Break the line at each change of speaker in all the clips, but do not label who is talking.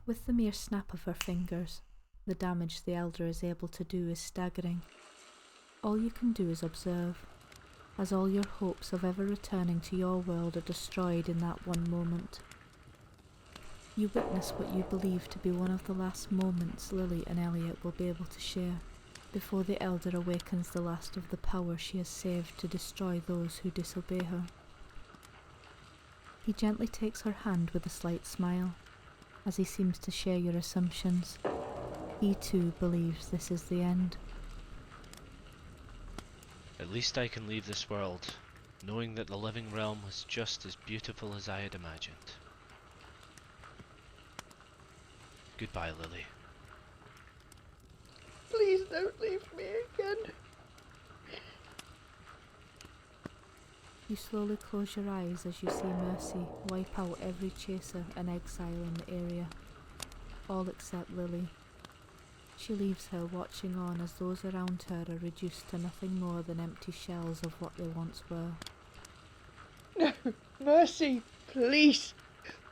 With the mere snap of her fingers, the damage the Elder is able to do is staggering. All you can do is observe, as all your hopes of ever returning to your world are destroyed in that one moment. You witness what you believe to be one of the last moments Lily and Elliot will be able to share, before the Elder awakens the last of the power she has saved to destroy those who disobey her. He gently takes her hand with a slight smile, as he seems to share your assumptions. He too believes this is the end.
At least I can leave this world, knowing that the living realm was just as beautiful as I had imagined. Goodbye, Lily.
Please don't leave me again.
You slowly close your eyes as you see Mercy wipe out every chaser and exile in the area, all except Lily. She leaves her watching on as those around her are reduced to nothing more than empty shells of what they once were.
No, Mercy, please,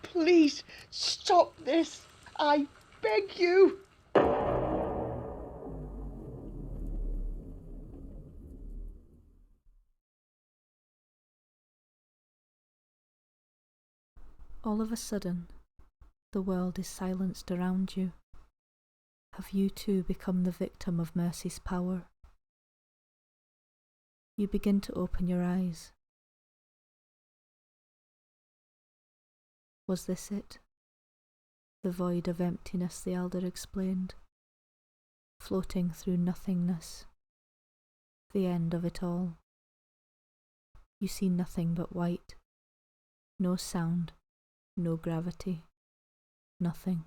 please, stop this. I beg you.
All of a sudden, the world is silenced around you. Have you too become the victim of Mercy's power? You begin to open your eyes. Was this it? The void of emptiness the Elder explained, floating through nothingness. The end of it all. You see nothing but white. No sound, no gravity, nothing.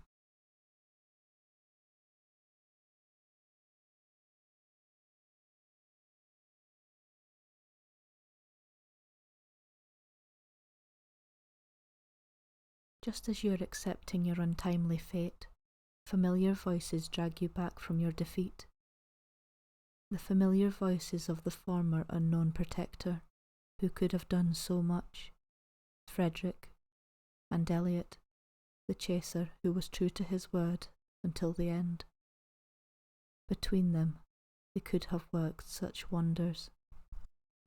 Just as you're accepting your untimely fate, familiar voices drag you back from your defeat. The familiar voices of the former unknown protector, who could have done so much. Frederick, and Elliot, the chaser who was true to his word until the end. Between them, they could have worked such wonders.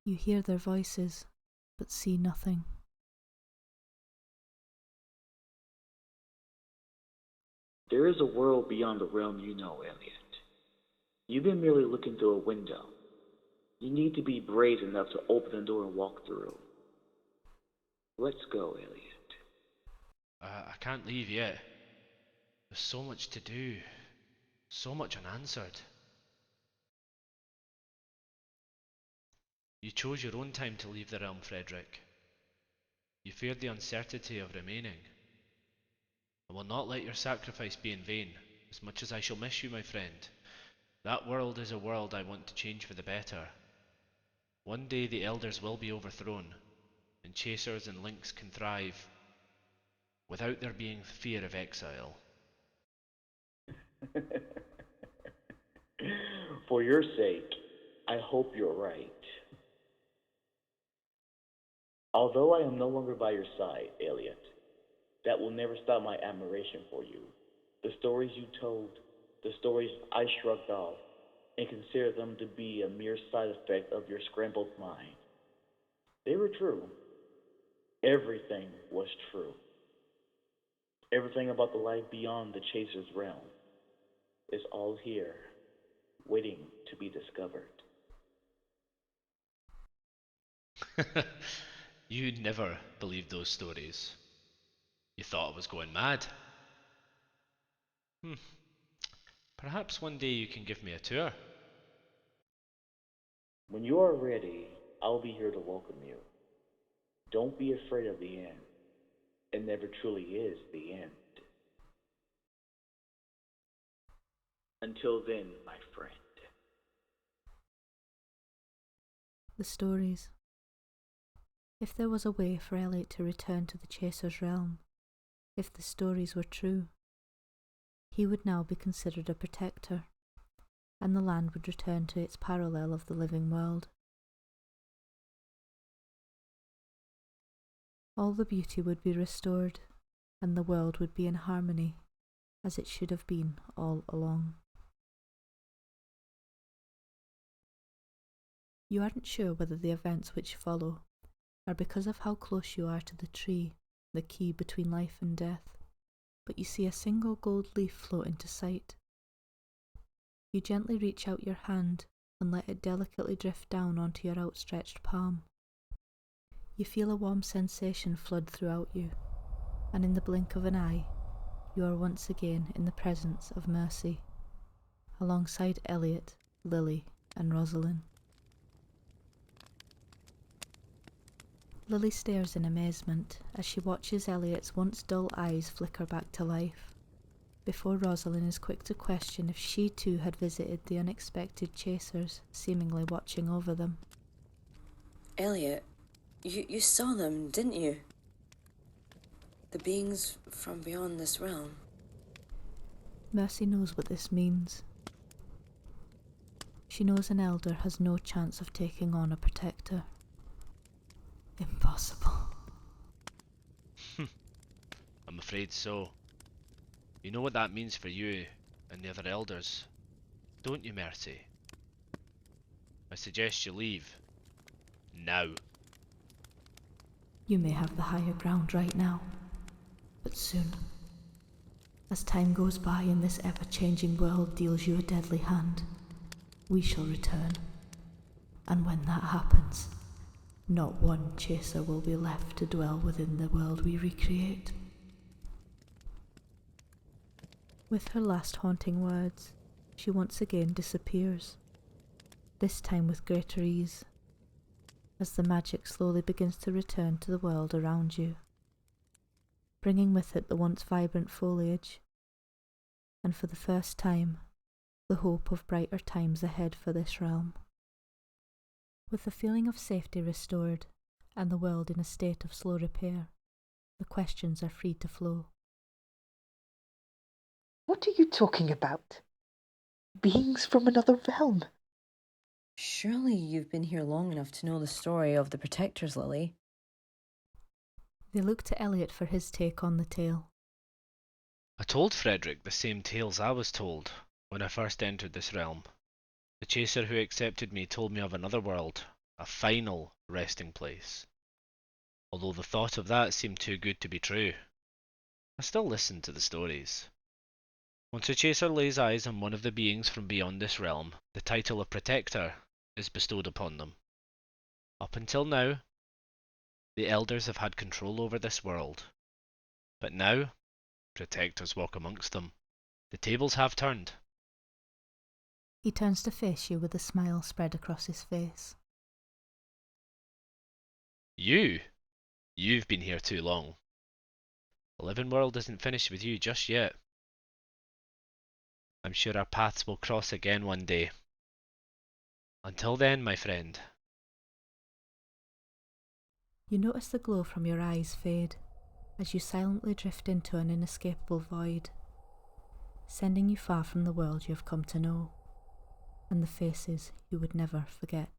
You hear their voices, but see nothing.
There is a world beyond the realm you know, Elliot. You've been merely looking through a window. You need to be brave enough to open the door and walk through. Let's go, Elliot.
I can't leave yet. There's so much to do. So much unanswered. You chose your own time to leave the realm, Frederick. You feared the uncertainty of remaining. I will not let your sacrifice be in vain, as much as I shall miss you, my friend. That world is a world I want to change for the better. One day the elders will be overthrown, and chasers and lynx can thrive, without there being fear of exile.
For your sake, I hope you're right. Although I am no longer by your side, Elliot, that will never stop my admiration for you. The stories you told, the stories I shrugged off, and considered them to be a mere side effect of your scrambled mind. They were true. Everything was true. Everything about the life beyond the chaser's realm is all here, waiting to be discovered.
You never believed those stories. You thought I was going mad. Hmm. Perhaps one day you can give me a tour.
When you are ready, I'll be here to welcome you. Don't be afraid of the end. It never truly is the end. Until then, my friend.
The stories. If there was a way for Elliot to return to the Chaser's realm, if the stories were true, he would now be considered a protector, and the land would return to its parallel of the living world. All the beauty would be restored, and the world would be in harmony, as it should have been all along. You aren't sure whether the events which follow are because of how close you are to the tree, the key between life and death, but you see a single gold leaf float into sight. You gently reach out your hand and let it delicately drift down onto your outstretched palm. You feel a warm sensation flood throughout you, and in the blink of an eye, you are once again in the presence of Mercy, alongside Elliot, Lily, and Rosalind. Lily stares in amazement as she watches Elliot's once dull eyes flicker back to life, before Rosalind is quick to question if she too had visited the unexpected chasers seemingly watching over them.
Elliot, you saw them, didn't you? The beings from beyond this realm.
Mercy knows what this means. She knows an elder has no chance of taking on a protector. Impossible.
I'm afraid so. You know what that means for you and the other elders, don't you, Mercy? I suggest you leave. Now.
You may have the higher ground right now, but soon, as time goes by and this ever-changing world deals you a deadly hand, we shall return. And when that happens, not one chaser will be left to dwell within the world we recreate. With her last haunting words, she once again disappears, this time with greater ease, as the magic slowly begins to return to the world around you, bringing with it the once vibrant foliage, and for the first time, the hope of brighter times ahead for this realm. With the feeling of safety restored, and the world in a state of slow repair, the questions are free to flow.
What are you talking about? Beings from another realm?
Surely you've been here long enough to know the story of the Protectors, Lily.
They look to Elliot for his take on the tale.
I told Frederick the same tales I was told when I first entered this realm. The chaser who accepted me told me of another world, a final resting place. Although the thought of that seemed too good to be true, I still listened to the stories. Once a chaser lays eyes on one of the beings from beyond this realm, the title of Protector is bestowed upon them. Up until now, the elders have had control over this world. But now, Protectors walk amongst them. The tables have turned.
He turns to face you with a smile spread across his face.
You've been here too long. The living world isn't finished with you just yet. I'm sure our paths will cross again one day. Until then, my friend.
You notice the glow from your eyes fade as you silently drift into an inescapable void, sending you far from the world you have come to know and the faces you would never forget.